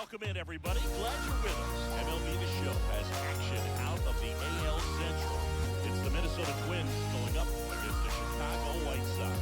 Welcome in, everybody. Glad you're with us. MLB The Show has action out of the AL Central. It's the Minnesota Twins going up against the Chicago White Sox.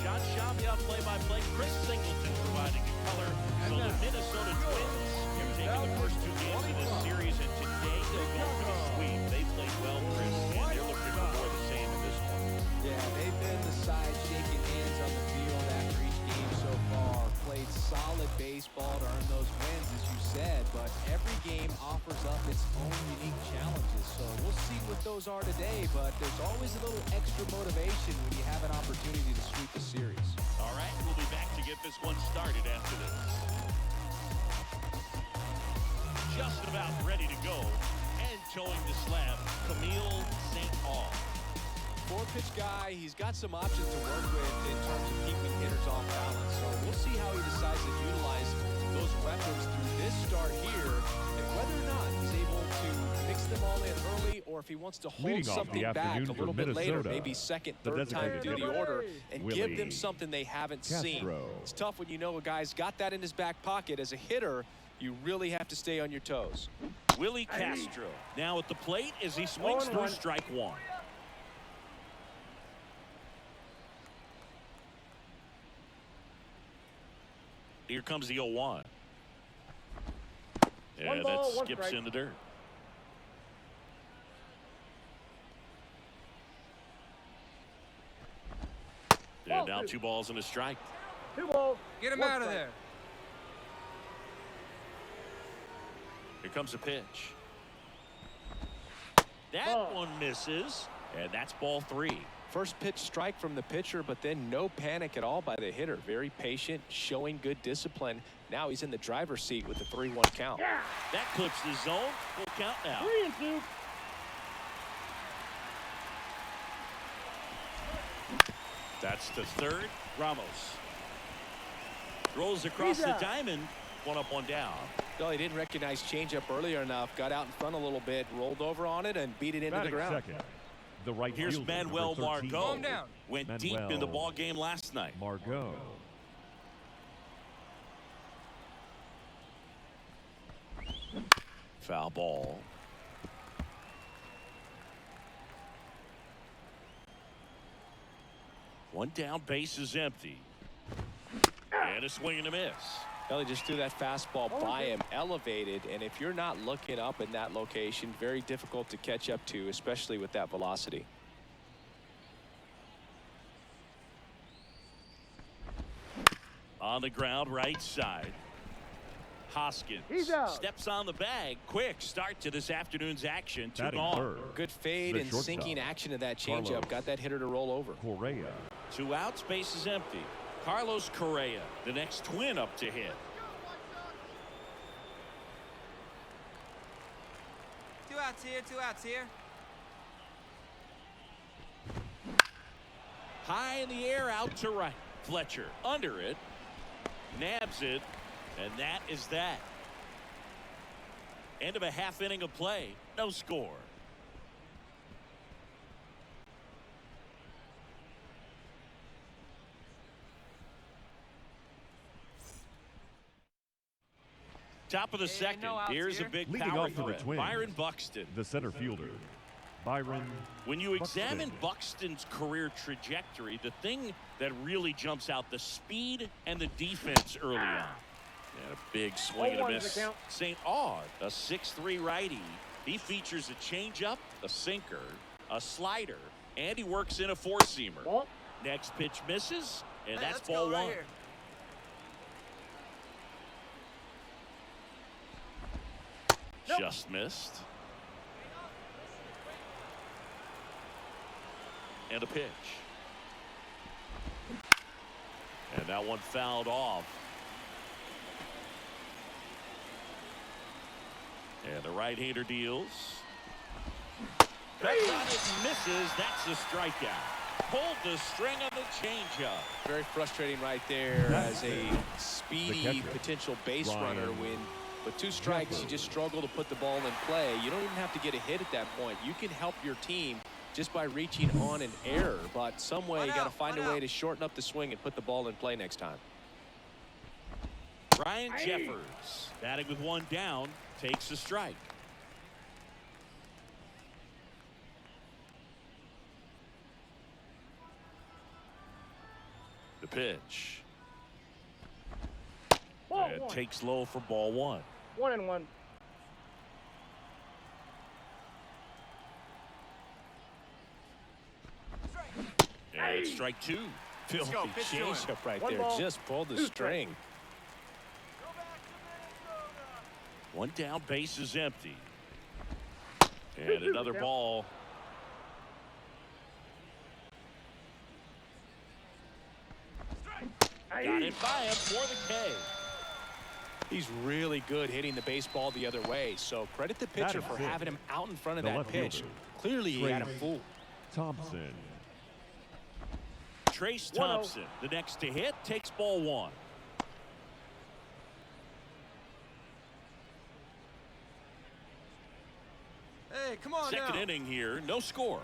John Shabia play-by-play. Chris Singleton providing the color. So the Minnesota Twins have taken the first two games of this series, and today they'll go for the sweep. They played well, Chris, and they're looking for more of the same in this one. Yeah, they've been the side shaking hands on the field after each game so far. Played solid baseball to earn those wins, as you said, but every game offers up its own unique challenges. So we'll see what those are today, but there's always a little extra motivation when you have an opportunity to sweep a series. All right, we'll be back to get this one started after this. Just about ready to go, and towing the slab, Kamil St. Aude. Four-pitch guy, he's got some options to work with in terms of keeping hitters off balance. So we'll see how he decides to utilize those weapons through this start here, and whether or not he's able to mix them all in early, or if he wants to hold something back a little bit later, maybe second, third time through the order, and give them something they haven't seen. It's tough when you know a guy's got that in his back pocket. As a hitter, you really have to stay on your toes. Willie Castro now at the plate as he swings through strike one. Here comes the 0-1. Yeah, that skips in the dirt. And now 2 balls and a strike. 2 balls. Get him out of there. Here comes a pitch. That one misses, and that's ball 3. First pitch strike from the pitcher, but then no panic at all by the hitter. Very patient, showing good discipline. Now he's in the driver's seat with the 3-1 count. Yeah. That clips the zone. Full count now. 3-2. That's the third. Ramos rolls across the diamond. 1 up, 1 down. Well, he didn't recognize changeup earlier enough. Got out in front a little bit, rolled over on it, and beat it into the ground. Second. The right Here's fielder, Manuel Margot. Went Manuel deep in the ball game last night. Margot. Foul ball. One down, base is empty. And a swing and a miss. Well, he just threw that fastball by him, elevated, and if you're not looking up in that location, very difficult to catch up to, especially with that velocity. On the ground, right side. Hoskins steps on the bag. Quick start to this afternoon's action. 2 gone. Good fade and sinking action of that changeup. Got that hitter to roll over. Correa. 2 outs, base is empty. Carlos Correa, the next Twin up to hit. 2 outs here, 2 outs here. High in the air, out to right. Fletcher under it. Nabs it. And that is that. End of a half inning of play. No score. Top of the second. Here's a big Leading power off for the threat. Twins, Byron Buxton. The center fielder, Byron. When you examine Buxton. Buxton's career trajectory, the thing that really jumps out, the speed and the defense early on. And a big swing and a miss. St. Aude, a 6'3" righty. He features a changeup, a sinker, a slider, and he works in a 4-seamer. Next pitch misses, and that's ball 1. Here. Just missed. And a pitch. And that one fouled off. And the right-hander deals. Cuts on it, misses. That's a strikeout. Pulled the string of the changeup. Very frustrating right there as a speedy potential base runner. When with 2 strikes, you just struggle to put the ball in play. You don't even have to get a hit at that point. You can help your team just by reaching on an error, but some way you got to find a way to shorten up the swing and put the ball in play next time. Ryan Jeffers, batting with one down, takes a strike. The pitch. And takes low for ball one. 1-1. And it's strike two. Filthy changeup right One there. ball, Just pulled the two string. One down, base is empty. And another ball. Got it by him for the K. He's really good hitting the baseball the other way, so credit the pitcher for having him out in front of The that left pitch. fielder, Clearly he had him fooled. Thompson. Trace Thompson, the next to hit, takes ball one. Hey, come on Second now. inning here, no score.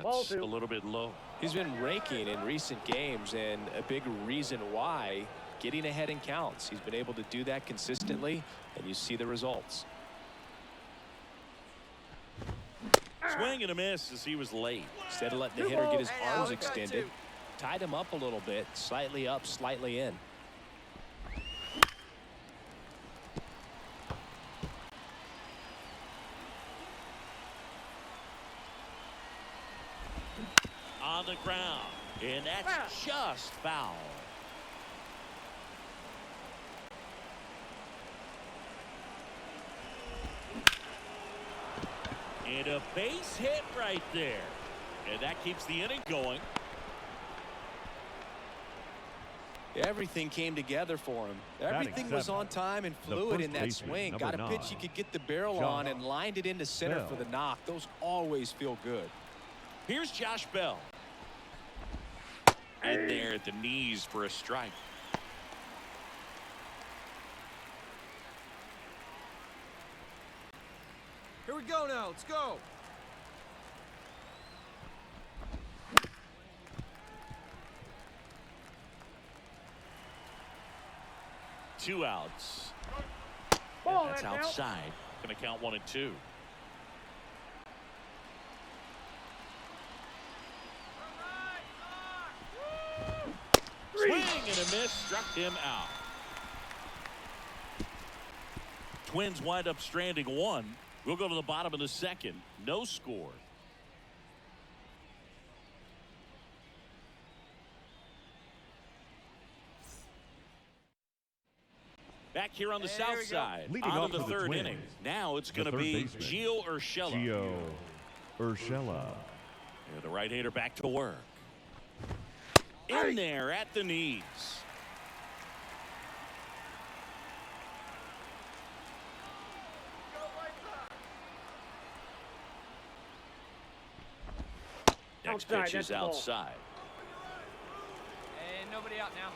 Ball That's a two. little bit low. He's been raking in recent games, and a big reason why, getting ahead in counts. He's been able to do that consistently, and you see the results. Swing and a miss as he was late. Instead of letting the hitter get his Hey, arms Aude, extended, tied him up a little bit, slightly up, slightly in. On the ground, and that's just foul. And a base hit right there. And that keeps the inning going. Everything came together for him. Everything was on time and fluid in that swing. Got a pitch he could get the barrel on and lined it into center for the knock. Those always feel good. Here's Josh Bell. In there at the knees for a strike. Here we go now. Let's go. Two outs. Ball, And that's that's out. outside. Going to count 1 and 2. Swing and a miss, struck him out. Twins wind up stranding one. We'll go to the bottom of the second. No score. Back here on the There south we go. side. Leading On off to the for the third Twins, inning. Now it's the going to third be baseman, Gio Urshela. Gio Urshela. And the right-hander back to work. In there at the knees. Next Outside, pitch that's is the ball. outside. And nobody out now.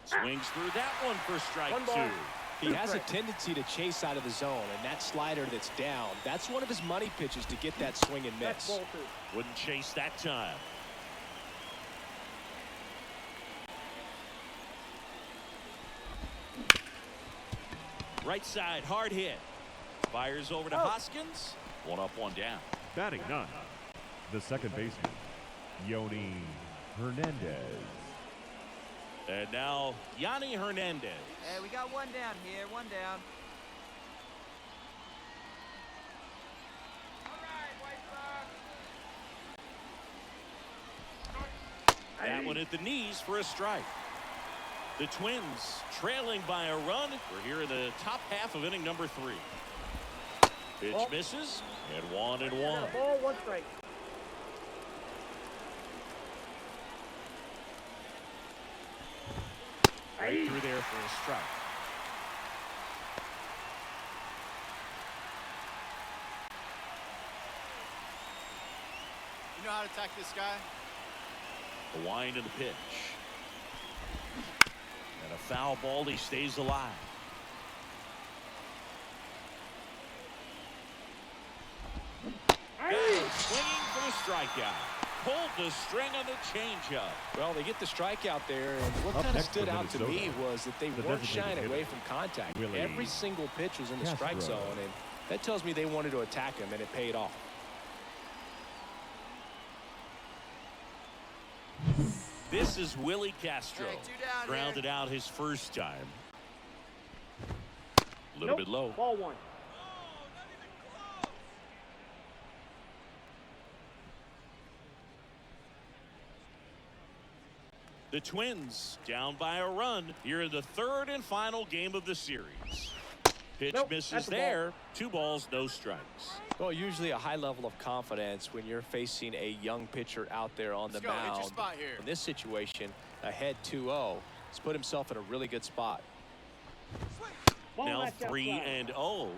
Swings through that one for strike One ball. two. He has a tendency to chase out of the zone, and that slider that's down, that's one of his money pitches to get that swing and That's miss. ball two. Wouldn't chase that time. Right side, hard hit. Fires over to Hoskins. One up, one down. Batting none. The second baseman, Yoni Hernandez. And now, Yanni Hernandez. Hey, we got one down here. One down. All right, White Sox. That one at the knees for a strike. The Twins trailing by a run. We're here in the top half of inning number 3. Pitch misses, and 1-1. Ball, one strike. Right through there for a strike. You know how to attack this guy? The wind and the pitch. And a foul ball, he stays alive. strikeout. Pulled the string on the changeup. Well, they get the strikeout there, and what Up kind of next for stood out to me Minnesota, was that they the weren't designated shying hitter, away from contact. Willie Every single pitch was in the strike Castro. zone, and that tells me they wanted to attack him, and it paid off. This is Willie Castro. Hey, 2 down Grounded here. out his first time. A little bit low. Ball 1. The Twins down by a run here in the third and final game of the series. Pitch Nope, misses that's a ball. there. 2 balls, no strikes. Well, usually a high level of confidence when you're facing a young pitcher out there on the Let's go. Hit your mound. spot here. In this situation, ahead 2-0, he's put himself in a really good spot. Ball Now match 3-0.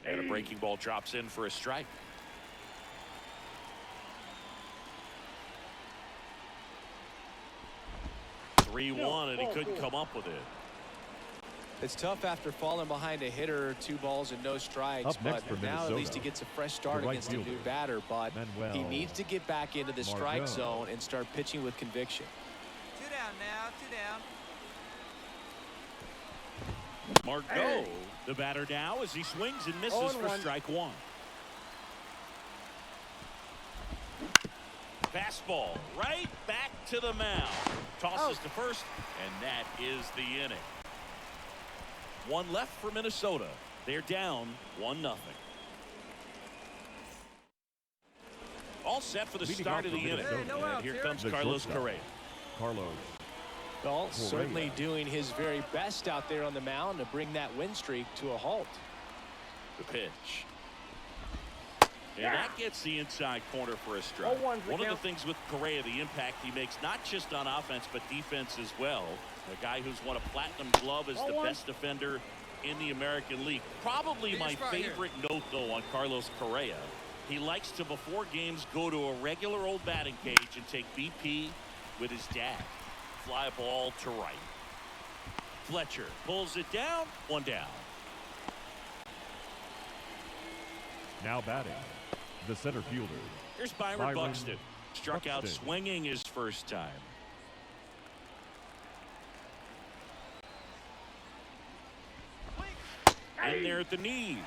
And a breaking ball drops in for a strike. 3-1, and he couldn't come up with it. It's tough after falling behind a hitter, 2 balls and no strikes, Up next but for now at least he Minnesota, gets a fresh start the right against a new fielder, batter, but Manuel he needs to get back into the strike Margot. zone and start pitching with conviction. 2 down now. 2 down. Margot, the batter now, as he swings and misses for 0-1. strike 1. Fastball right back to the mound. Tosses to first, and that is the inning. 1 left for Minnesota. They're down 1-0. All set for the Leading start off of the for inning. Minnesota. Hey, no And outs here here. comes The Carlos shortstop. Correa. Carlos. Well, certainly Correa. doing his very best out there on the mound to bring that win streak to a halt. The pitch. And that gets the inside corner for a strike. 0-1 One of the count. things with Correa, the impact he makes, not just on offense, but defense as well. A guy who's won a platinum glove as the 0-1. best defender in the American League. Probably Hit your my spot here. favorite note, though, on Carlos Correa. He likes to, before games, go to a regular old batting cage and take BP with his dad. Fly ball to right. Fletcher pulls it down, 1 down. Now batting, the center fielder. Here's Byron Byron Buxton. Struck out Buxton. swinging his first time. In there at the knees.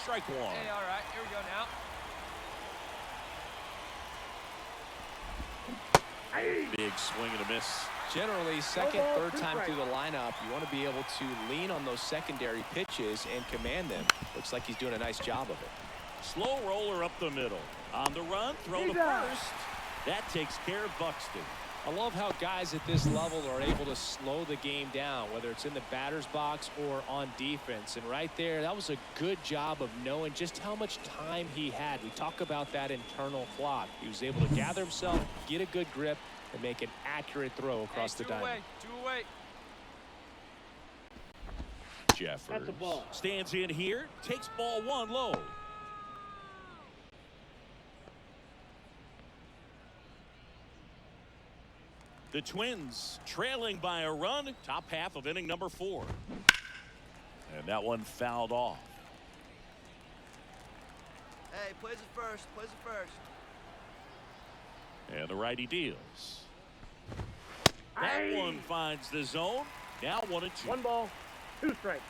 Strike 1. Hey, all right. Here we go now. Big swing and a miss. Generally, second, ball, third 2 time through strikes. the lineup, you want to be able to lean on those secondary pitches and command them. Looks like he's doing a nice job of it. Slow roller up the middle. On the run, throw to He's out. first. That takes care of Buxton. I love how guys at this level are able to slow the game down, whether it's in the batter's box or on defense. And right there, that was a good job of knowing just how much time he had. We talk about that internal clock. He was able to gather himself, get a good grip, and make an accurate throw across Hey, the 2 away. diamond. 2 away. Jeffers That's a ball. stands in here, takes ball 1 low. The Twins trailing by a run, top half of inning number 4. And that one fouled off. Hey, plays it first. Plays it first. And the righty deals. That one finds the zone. Now 1-2. 1 ball, 2 strikes.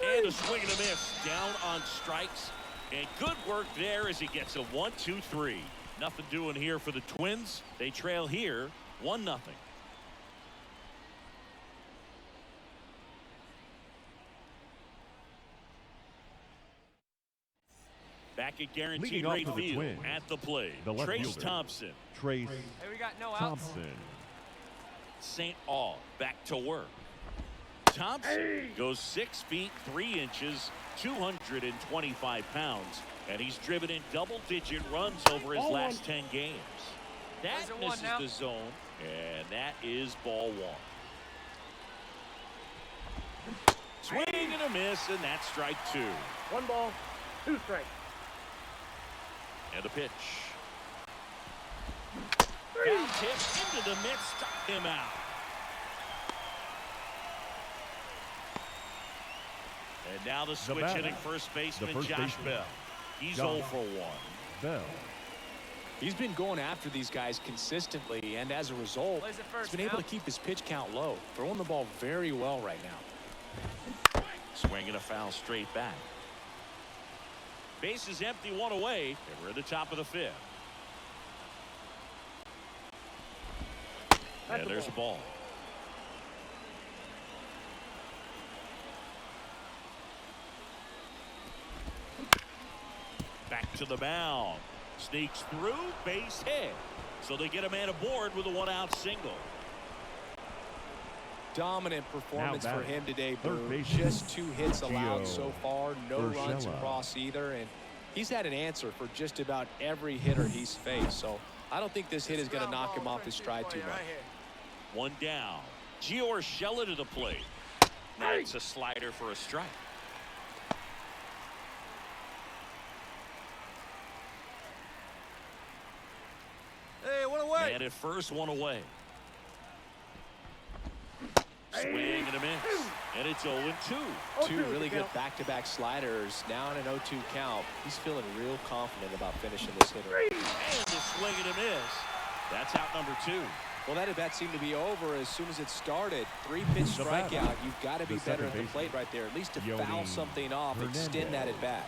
And a swing and a miss. Down on strikes. And good work there as he gets a 1-2-3. Nothing doing here for the Twins. They trail here 1-0. Back at guaranteed Leading off rate for the field Twins, at the plate. the left Trace fielder. Thompson. Trace Hey, we got no outs. Thompson. St. Aude back to work. Thompson goes 6 feet 3 inches, 225 pounds, and he's driven in double-digit runs over his Ball last 1. 10 games. That There's a 1 misses now. the zone, and that is ball 1. Swing and a miss, and that's strike 2. 1 ball, 2 strikes. And a pitch. Down tip into the mid, struck him out. And now the switch batter, hitting first baseman first Josh baseman, Bell. He's Josh 0 for 1. Bell. He's been going after these guys consistently, and as a result, Plays it he's first, been able to now. keep his pitch count low, throwing the ball very well right now. Swinging a foul straight back. Base is empty, 1 away, and we're at the top of the 5th. And there's a ball. Back to the mound. Sneaks through, base hit. So they get a man aboard with a 1-out single. Dominant performance for him today, third Boo. baseman, Just 2 hits allowed so far, no runs Urshela. across either, and he's had an answer for just about every hitter he's faced. So I don't think this hit is going to knock him off his stride too much. Right here. 1 down. Urshela to the plate. That's a slider for a strike. Hey, 1 away. And at first, 1 away. Swing and a miss. And it's 0-2. 2 really good back-to-back sliders. Now in an 0-2 count. He's feeling real confident about finishing this hitter. And the swing and a miss. That's out number 2. Well, that at-bat seemed to be over as soon as it started. 3-pitch The batter, strikeout. You've got to be the better second at the baseman, plate right there, at least to Yodi foul something off, extend that at-bat.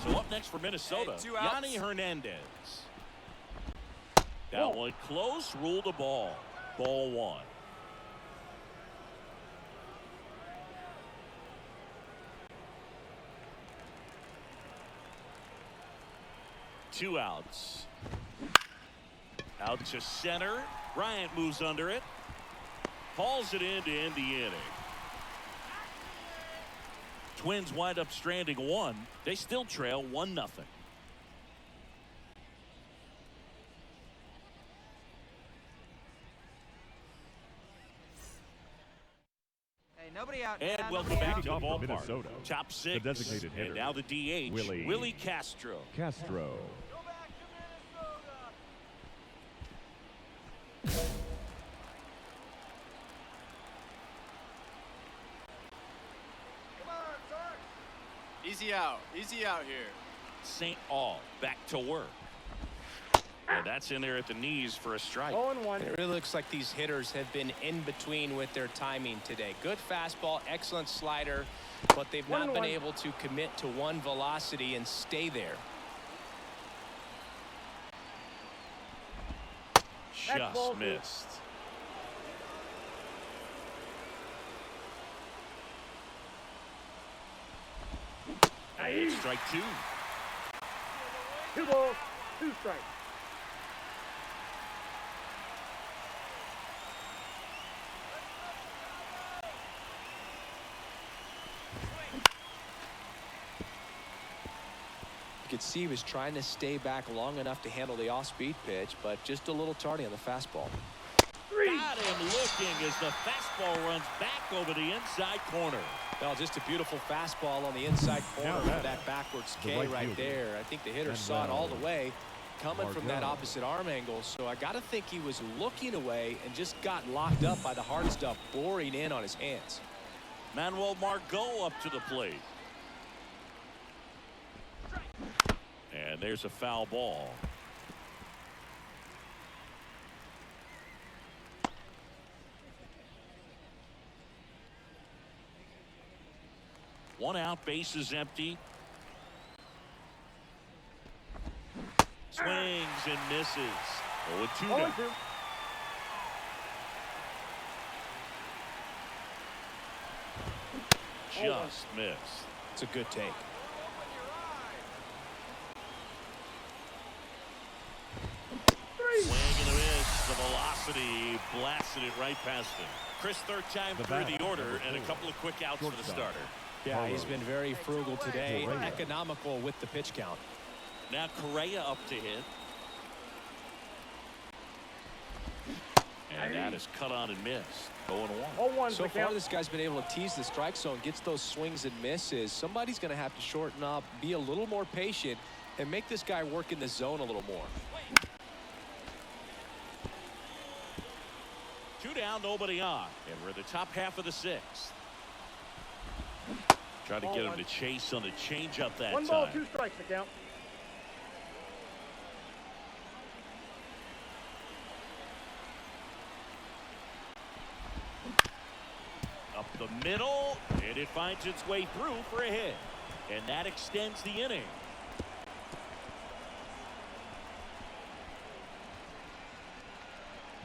So up next for Minnesota, Hey, 2 outs. Yanni Hernandez. That one close, ruled a ball. Ball 1. Two outs. Out to center. Bryant moves under it. Hauls it in to end the inning. Twins wind up stranding 1. They still trail 1-0. Hey, nobody out. And now, welcome nobody back out. to the Off for ballpark. Minnesota, Top 6. the designated hitter, And now the DH, Willie. Willie Castro. Castro. Go back to Minnesota. Come on, Sark. Easy out here. St. Aude back to work. And that's in there at the knees for a strike. 0-1. It really looks like these hitters have been in between with their timing today. Good fastball, excellent slider, but they've not been 1-1. able to commit to one velocity and stay there. That's ball Just 2. missed. And it's strike 2. 2 balls, 2 strikes. You could see he was trying to stay back long enough to handle the off-speed pitch, but just a little tardy on the fastball. 3. Got him looking as the fastball runs back over the inside corner. Well, just a beautiful fastball on the inside corner Now for that- that backwards the K right right fielder. there. I think the hitter And saw it all the now way coming from that Margot. opposite arm angle. So I got to think he was looking away and just got locked up by the hard stuff boring in on his hands. Manuel Margot up to the plate. And there's a foul ball. One out, base is empty. Swings and misses. 0-2 now. 0-2. Just missed. It's a good take. Swing and a miss. The velocity blasted it right past him. Chris, third time The through batter, the order number and a 4. couple of quick outs for the Shortstop. starter. Yeah, he's been very frugal today, Correa. economical with the pitch count. Now Correa up to hit. And that is cut on and missed. 0-1. 0-1 So the far, count. this guy's been able to tease the strike zone, gets those swings and misses. Somebody's going to have to shorten up, be a little more patient, and make this guy work in the zone a little more. 2 down, nobody on. And we're in the top half of the 6th. Trying to get him to chase on the changeup that One ball, time. 2 strikes to count. Up the middle, and it finds its way through for a hit. And that extends the inning.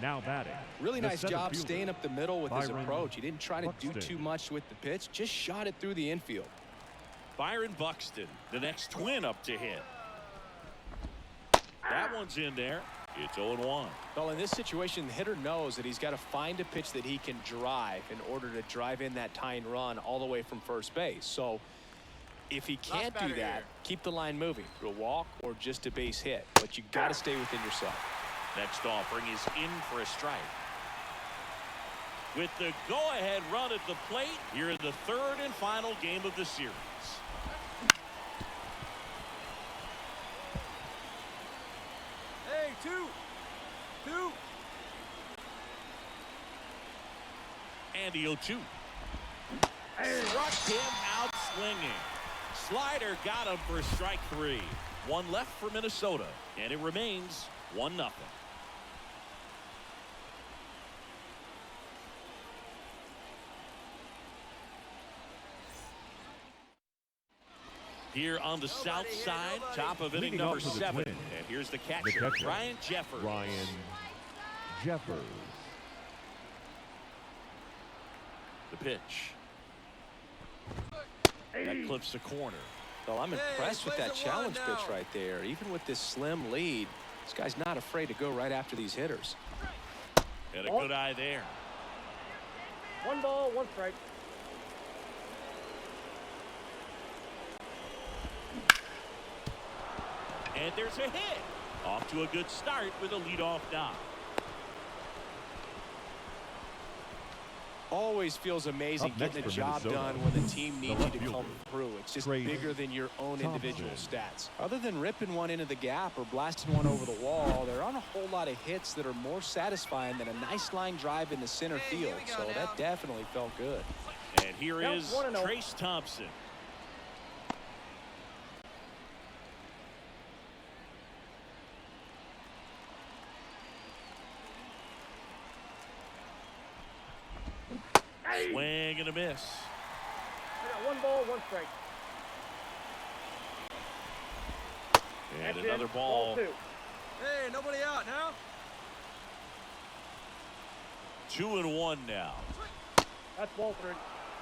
Now batting. Really the nice center job fielder, staying up the middle with his Byron approach. He didn't try to do Buxton. too much with the pitch, just shot it through the infield. Byron Buxton, the next twin up to hit. That one's in there. It's 0-1. Well, in this situation, the hitter knows that he's got to find a pitch that he can drive in order to drive in that tying run all the way from first base. So if he can't do batter that, here. keep the line moving through a walk or just a base hit. But you got to stay within yourself. Next offering is in for a strike. With the go-ahead run at the plate, here in the 3rd and final game of the series. Hey, 2. And the 0-2. Struck him out swinging. Slider got him for strike 3. 1 left for Minnesota, and it remains 1-0. Here on the south side, top of inning Leading number off for the 7. Twins, And here's the catcher, Ryan Jeffers. Ryan Jeffers. The pitch. That clips the corner. Well, I'm Hey, impressed with plays that at challenge 1 pitch now. right there. Even with this slim lead, this guy's not afraid to go right after these hitters. And a good eye there. 1 ball, 1 strike. And there's a hit. Off to a good start with a leadoff knock. Always feels amazing Up next getting a for job Minnesota, done when the team needs you left to come fielder, through. It's just Trey bigger than your own individual Thompson. stats. Other than ripping one into the gap or blasting one over the wall, there aren't a whole lot of hits that are more satisfying than a nice line drive in the center Hey, here field. we go So now. that definitely felt good. And here Count is 1-0. Trace Thompson. Swing and a miss. I got 1 ball, 1 strike. And That's another in. ball. 2. Hey, nobody out now. 2-1 now. That's ball 3.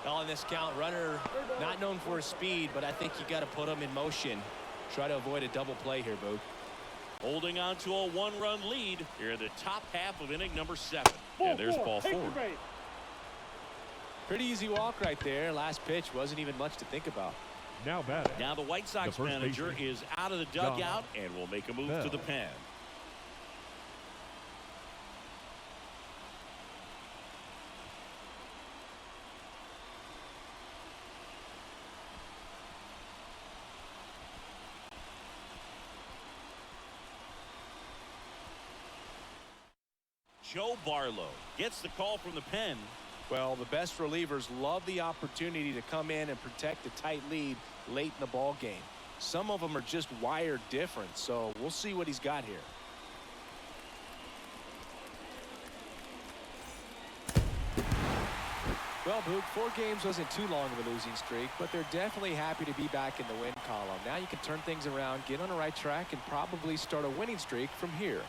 On this count, runner not known for his speed, but I think you got to put him in motion. Try to avoid a double play here, Boog. Holding on to a 1-run lead here in the top half of inning number 7. And there's ball 4. Pretty easy walk right there. Last pitch wasn't even much to think about. Now batting. Now the White Sox The first manager baseman, is out of the dugout and will make a move to the pen. Joe Barlow gets the call from the pen. Well, the best relievers love the opportunity to come in and protect a tight lead late in the ball game. Some of them are just wired different, so we'll see what he's got here. Well, Boog, 4 games wasn't too long of a losing streak, but they're definitely happy to be back in the win column. Now you can turn things around, get on the right track, and probably start a winning streak from here.